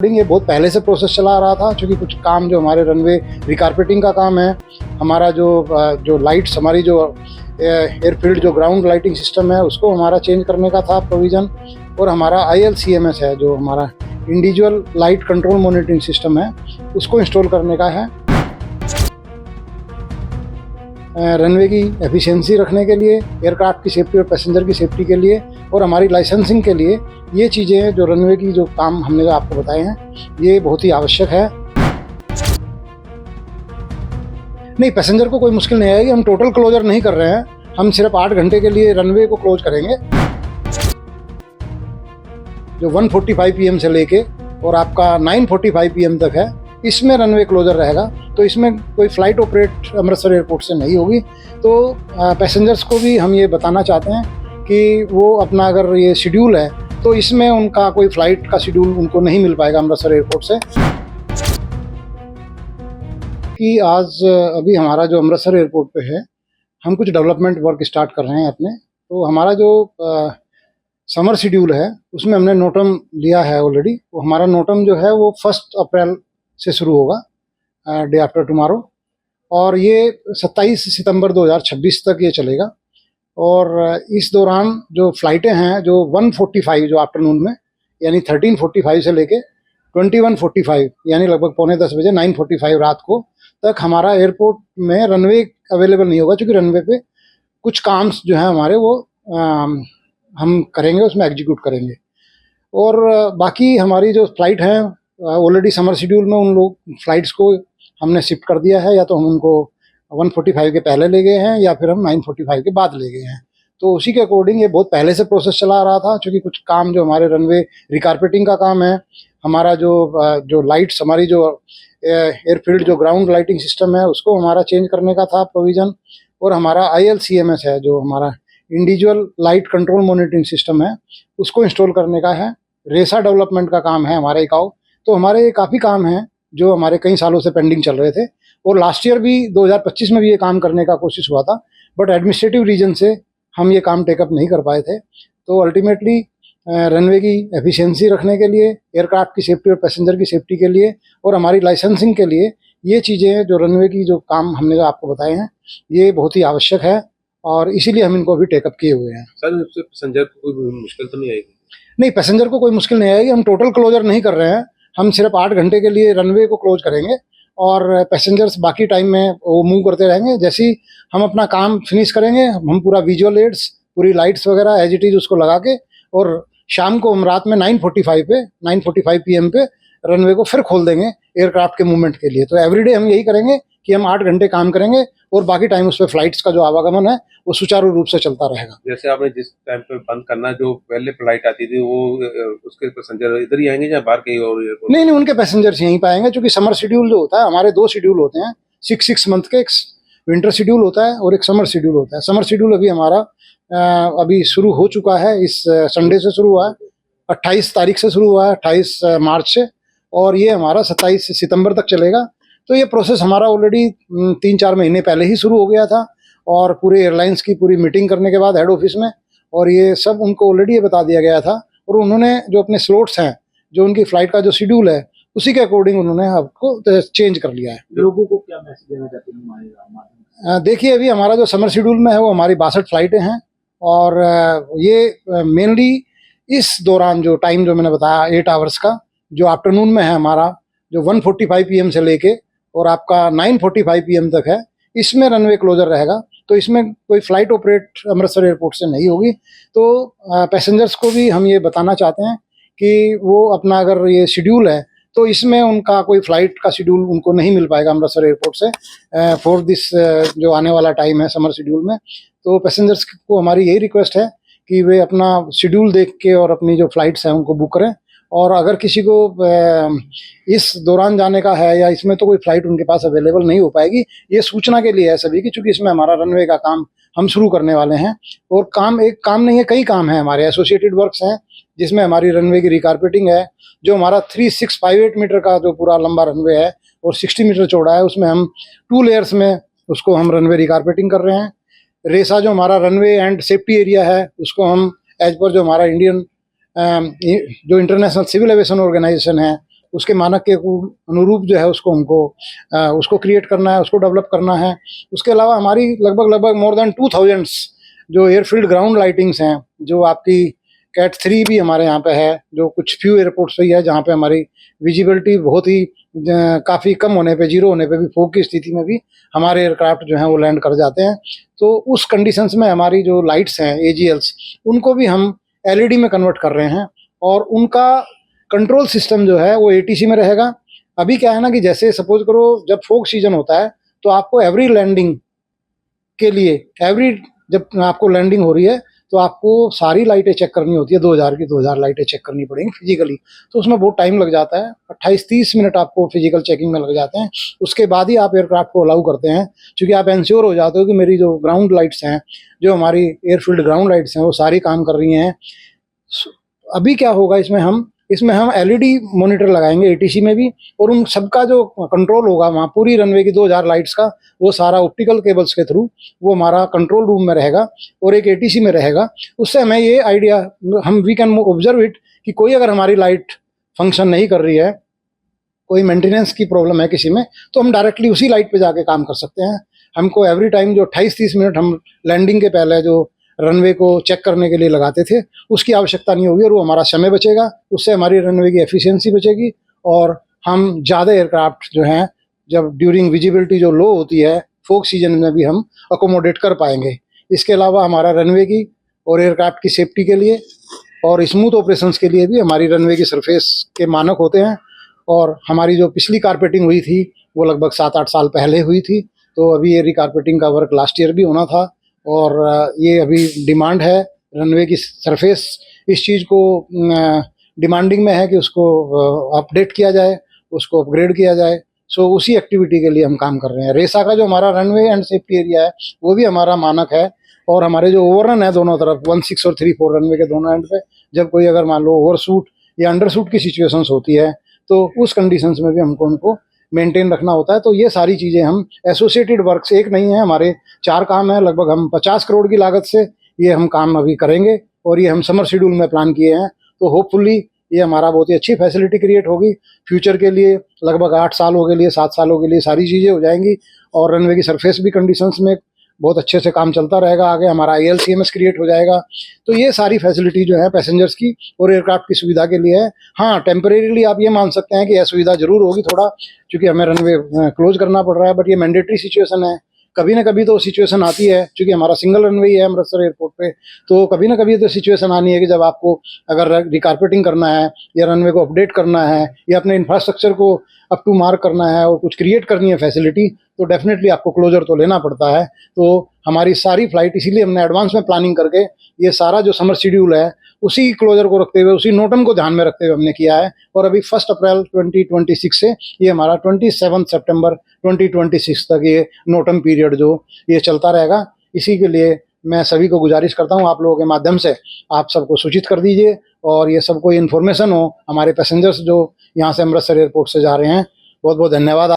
ये बहुत पहले से प्रोसेस चला आ रहा था, क्योंकि कुछ काम जो हमारे रनवे रिकारपेटिंग का काम है, हमारा जो लाइट्स, हमारी जो एयरफील्ड जो ग्राउंड लाइटिंग सिस्टम है उसको हमारा चेंज करने का था प्रोविज़न, और हमारा ILCMS है जो हमारा individual light control monitoring system है उसको इंस्टॉल करने का है। रनवे की एफिशिएंसी रखने के लिए, एयरक्राफ्ट की सेफ्टी और पैसेंजर की सेफ्टी के लिए, और हमारी लाइसेंसिंग के लिए ये चीज़ें हैं जो रनवे की जो काम हमने जो आपको बताए हैं ये बहुत ही आवश्यक है। नहीं, पैसेंजर को कोई मुश्किल नहीं आएगी। हम टोटल क्लोजर नहीं कर रहे हैं, हम सिर्फ 8 घंटे के लिए रनवे को क्लोज करेंगे। जो 1:45 PM से लेके और आपका 9:45 PM तक है, इसमें रनवे क्लोजर रहेगा। तो इसमें कोई फ़्लाइट ऑपरेट अमृतसर एयरपोर्ट से नहीं होगी। तो पैसेंजर्स को भी हम ये बताना चाहते हैं कि वो अपना अगर ये शेड्यूल है तो इसमें उनका कोई फ़्लाइट का शेड्यूल उनको नहीं मिल पाएगा अमृतसर एयरपोर्ट से। कि आज अभी हमारा जो अमृतसर एयरपोर्ट पे है, हम कुछ डेवलपमेंट वर्क स्टार्ट कर रहे हैं अपने। तो हमारा जो समर शेड्यूल है उसमें हमने नोटम लिया है ऑलरेडी। तो हमारा नोटम जो है वो 1 अप्रैल से शुरू होगा, डे आफ्टर टुमारो, और ये 27 सितंबर 2026 तक ये चलेगा। और इस दौरान जो फ़्लाइटें हैं जो 1:45 जो आफ्टरनून में, यानी 13:45 से लेके 21:45 यानी लगभग 9:45 बजे 9:45 रात को तक हमारा एयरपोर्ट में रनवे अवेलेबल नहीं होगा, क्योंकि रनवे पे कुछ काम जो हैं हमारे वो हम करेंगे, उसमें एग्जीक्यूट करेंगे। और बाकी हमारी जो फ़्लाइट हैं ऑलरेडी समर शेड्यूल में उन लोग फ़्लाइट्स को हमने शिफ्ट कर दिया है, या तो हम उनको 1:45 के पहले ले गए हैं या फिर हम 9:45 के बाद ले गए हैं। तो उसी के अकॉर्डिंग ये बहुत पहले से प्रोसेस चला आ रहा था, क्योंकि कुछ काम जो हमारे रनवे रिकारपेटिंग का काम है, हमारा जो लाइट्स, हमारी जो एयरफील्ड जो ग्राउंड लाइटिंग सिस्टम है उसको हमारा चेंज करने का था प्रोविज़न, और हमारा ILCMS है जो हमारा individual light control monitoring system है उसको इंस्टॉल करने का है। रेसा डेवलपमेंट का काम है हमारे इकाऊ। तो हमारे ये काफ़ी काम हैं जो हमारे कई सालों से पेंडिंग चल रहे थे, और लास्ट ईयर भी 2025 में भी ये काम करने का कोशिश हुआ था, बट एडमिनिस्ट्रेटिव रीजन से हम ये काम टेकअप नहीं कर पाए थे। तो अल्टीमेटली रनवे की एफिशिएंसी रखने के लिए, एयरक्राफ्ट की सेफ्टी और पैसेंजर की सेफ्टी के लिए, और हमारी लाइसेंसिंग के लिए ये चीज़ें हैं जो रनवे की जो काम हमने जो आपको बताए हैं ये बहुत ही आवश्यक है, और इसीलिए हम इनको अभी टेकअप किए हुए हैं। सर, इससे पैसेंजर को कोई मुश्किल तो नहीं आएगी? नहीं, पैसेंजर को कोई मुश्किल नहीं आएगी। हम टोटल क्लोजर नहीं कर रहे हैं, हम सिर्फ 8 घंटे के लिए रनवे को क्लोज करेंगे, और पैसेंजर्स बाकी टाइम में वो मूव करते रहेंगे। जैसे ही हम अपना काम फिनिश करेंगे, हम पूरा विजुअल एड्स, पूरी लाइट्स वगैरह एज इट इज़ उसको लगा के, और शाम को हम रात में 9:45 PM पे रनवे को फिर खोल देंगे एयरक्राफ्ट के मूवमेंट के लिए। तो एवरीडे हम यही करेंगे कि हम 8 घंटे काम करेंगे, और बाकी टाइम उस पर फ्लाइट्स का जो आवागमन है वो सुचारू रूप से चलता रहेगा। जैसे आपने जिस टाइम पे बंद करना, जो पहले फ्लाइट आती थी वो उसके पैसेंजर इधर ही आएंगे या बाहर कहीं और एयरपोर्ट? नहीं, उनके पैसेंजर्स यहीं पाएंगे, क्योंकि समर शेड्यूल जो होता है, हमारे 2 शेड्यूल होते हैं 6 मंथ के। एक विंटर शेड्यूल होता है और एक समर शेड्यूल होता है। समर शेड्यूल अभी हमारा अभी शुरू हो चुका है, इस संडे से शुरू हुआ है, 28 तारीख से शुरू हुआ है, 28 मार्च से, और ये हमारा 27 सितंबर तक चलेगा। तो ये प्रोसेस हमारा ऑलरेडी 3-4 महीने पहले ही शुरू हो गया था, और पूरे एयरलाइंस की पूरी मीटिंग करने के बाद हेड ऑफिस में, और ये सब उनको ऑलरेडी ये बता दिया गया था, और उन्होंने जो अपने स्लॉट्स हैं, जो उनकी फ़्लाइट का जो शेड्यूल है उसी के अकॉर्डिंग उन्होंने आपको चेंज कर लिया है। लोगों को क्या मैसेज देना चाहते हैं हमारे? देखिए, अभी हमारा जो समर शेड्यूल में है वो हमारी 62 फ़्लाइटें हैं, और ये मेनली इस दौरान जो टाइम जो मैंने बताया 8 आवर्स का, जो आफ्टरनून में है हमारा, जो 1:45 PM से लेके और आपका 9:45 PM तक है, इसमें रनवे क्लोजर रहेगा। तो इसमें कोई फ़्लाइट ऑपरेट अमृतसर एयरपोर्ट से नहीं होगी। तो पैसेंजर्स को भी हम ये बताना चाहते हैं कि वो अपना अगर ये शेड्यूल है तो इसमें उनका कोई फ़्लाइट का शेड्यूल उनको नहीं मिल पाएगा अमृतसर एयरपोर्ट से फॉर दिस जो आने वाला टाइम है समर शेड्यूल में। तो पैसेंजर्स को हमारी यही रिक्वेस्ट है कि वे अपना शेड्यूल देख के और अपनी जो फ़्लाइट्स हैं उनको बुक करें, और अगर किसी को इस दौरान जाने का है या इसमें तो कोई फ़्लाइट उनके पास अवेलेबल नहीं हो पाएगी, ये सूचना के लिए है सभी की, क्योंकि इसमें हमारा रनवे का काम हम शुरू करने वाले हैं। और काम एक काम नहीं है, कई काम हैं हमारे, एसोसिएटेड वर्क्स हैं, जिसमें हमारी रनवे की रिकारपेटिंग है, जो हमारा 3658 मीटर का जो पूरा लंबा रनवे है और 60 मीटर चौड़ा है, उसमें हम 2 लेयर्स में उसको हम रनवे रिकारपेटिंग कर रहे हैं। रेसा जो हमारा रनवे एंड सेफ्टी एरिया है उसको हम एज पर जो हमारा इंडियन जो इंटरनेशनल सिविल एविएशन ऑर्गेनाइजेशन है उसके मानक के अनुरूप जो है उसको क्रिएट करना है, उसको डेवलप करना है। उसके अलावा हमारी लगभग मोर देन 2000 जो एयरफील्ड ग्राउंड लाइटिंग्स हैं, जो आपकी कैट 3 भी हमारे यहाँ पे है, जो कुछ फ्यू एयरपोर्ट्स पे है जहाँ पे हमारी विजिबिलिटी बहुत ही काफ़ी कम होने पे, जीरो होने पे भी, फॉग की स्थिति में भी हमारे एयरक्राफ्ट जो हैं वो लैंड कर जाते हैं। तो उस कंडीशंस में हमारी जो लाइट्स हैं AGLs, उनको भी हम LED में कन्वर्ट कर रहे हैं और उनका कंट्रोल सिस्टम जो है वो ATC में रहेगा। अभी क्या है ना कि जैसे सपोज करो जब फॉग सीजन होता है तो आपको एवरी लैंडिंग के लिए, जब आपको लैंडिंग हो रही है तो आपको सारी लाइटें चेक करनी होती है, 2000 की 2000 लाइटें चेक करनी पड़ेंगी फिजिकली। तो उसमें बहुत टाइम लग जाता है, 28-30 मिनट आपको फिजिकल चेकिंग में लग जाते हैं। उसके बाद ही आप एयरक्राफ्ट को अलाउ करते हैं, क्योंकि आप इंश्योर हो जाते हो कि मेरी जो ग्राउंड लाइट्स हैं, जो हमारी एयरफील्ड ग्राउंड लाइट्स हैं, वो सारी काम कर रही हैं। अभी क्या होगा, इसमें हम LED मॉनिटर लगाएंगे ATC में भी, और उन सबका जो कंट्रोल होगा वहाँ पूरी रनवे की 2000 लाइट्स का, वो सारा ऑप्टिकल केबल्स के थ्रू वो हमारा कंट्रोल रूम में रहेगा और एक ATC में रहेगा। उससे हमें ये idea, we can observe it कि कोई अगर हमारी लाइट फंक्शन नहीं कर रही है, कोई मेंटेनेंस की प्रॉब्लम है किसी में, तो हम डायरेक्टली उसी लाइट पे जाके काम कर सकते हैं। हमको एवरी टाइम जो 28-30 मिनट हम लैंडिंग के पहले जो रनवे को चेक करने के लिए लगाते थे, उसकी आवश्यकता नहीं होगी और वो हमारा समय बचेगा। उससे हमारी रनवे की एफिशिएंसी बचेगी और हम ज़्यादा एयरक्राफ्ट जो हैं, जब ड्यूरिंग विजिबिलिटी जो लो होती है फॉग सीजन में भी हम अकोमोडेट कर पाएंगे। इसके अलावा हमारा रनवे की और एयरक्राफ्ट की सेफ्टी के लिए और स्मूथ ऑपरेशंस के लिए भी हमारी रनवे की सरफेस के मानक होते हैं। और हमारी जो पिछली कारपेटिंग हुई थी वो लगभग 7-8 साल पहले हुई थी, तो अभी ये रिकारपेटिंग का वर्क लास्ट ईयर भी होना था और ये अभी डिमांड है। रनवे की सरफेस इस चीज़ को डिमांडिंग में है कि उसको अपडेट किया जाए, उसको अपग्रेड किया जाए। सो उसी एक्टिविटी के लिए हम काम कर रहे हैं। रेसा का जो हमारा रनवे एंड सेफ्टी एरिया है वो भी हमारा मानक है, और हमारे जो ओवररन है दोनों तरफ 16 और 34 रनवे के दोनों एंड पे, जब कोई अगर मान लो ओवरशूट या अंडरशूट की सिचुएशंस होती है तो उस कंडीशंस में भी हमको उनको मेंटेन रखना होता है। तो ये सारी चीज़ें हम एसोसिएटेड वर्क से, एक नहीं है, हमारे 4 काम है। लगभग हम 50 करोड़ की लागत से ये हम काम अभी करेंगे और ये हम समर शेड्यूल में प्लान किए हैं। तो होपफुली ये हमारा बहुत ही अच्छी फैसिलिटी क्रिएट होगी फ्यूचर के लिए। लगभग 8 सालों के लिए, 7 सालों के लिए सारी चीज़ें हो जाएंगी और रनवे की सरफेस भी कंडीशंस में बहुत अच्छे से काम चलता रहेगा। आगे हमारा ILCMS क्रिएट हो जाएगा। तो ये सारी फैसिलिटी जो है पैसेंजर्स की और एयरक्राफ्ट की सुविधा के लिए है। हाँ, टेम्परेरीली आप ये मान सकते हैं कि यह सुविधा जरूर होगी थोड़ा, क्योंकि हमें रनवे क्लोज करना पड़ रहा है, बट ये मैंडेटरी सिचुएशन है। कभी ना कभी तो सिचुएशन आती है, क्योंकि हमारा सिंगल रनवे ही है अमृतसर एयरपोर्ट पे, तो कभी ना कभी तो सिचुएशन आनी है कि जब आपको अगर रिकारपेटिंग करना है या रनवे को अपडेट करना है या अपने इंफ्रास्ट्रक्चर को अप टू मार्क करना है और कुछ क्रिएट करनी है फैसिलिटी, तो डेफिनेटली आपको क्लोजर तो लेना पड़ता है। तो हमारी सारी फ्लाइट, इसीलिए हमने एडवांस में प्लानिंग करके ये सारा जो समर शेड्यूल है उसी क्लोजर को रखते हुए, उसी नोटम को ध्यान में रखते हुए हमने किया है। और अभी 1 अप्रैल 2026 से ये हमारा 27 सितंबर 2026 तक ये नोटम पीरियड जो ये चलता रहेगा। इसी के लिए मैं सभी को गुजारिश करता हूँ, आप लोगों के माध्यम से आप सबको सूचित कर दीजिए और ये सबको इन्फॉर्मेशन हो हमारे पैसेंजर्स जो यहाँ से अमृतसर एयरपोर्ट से जा रहे हैं। बहुत बहुत धन्यवाद।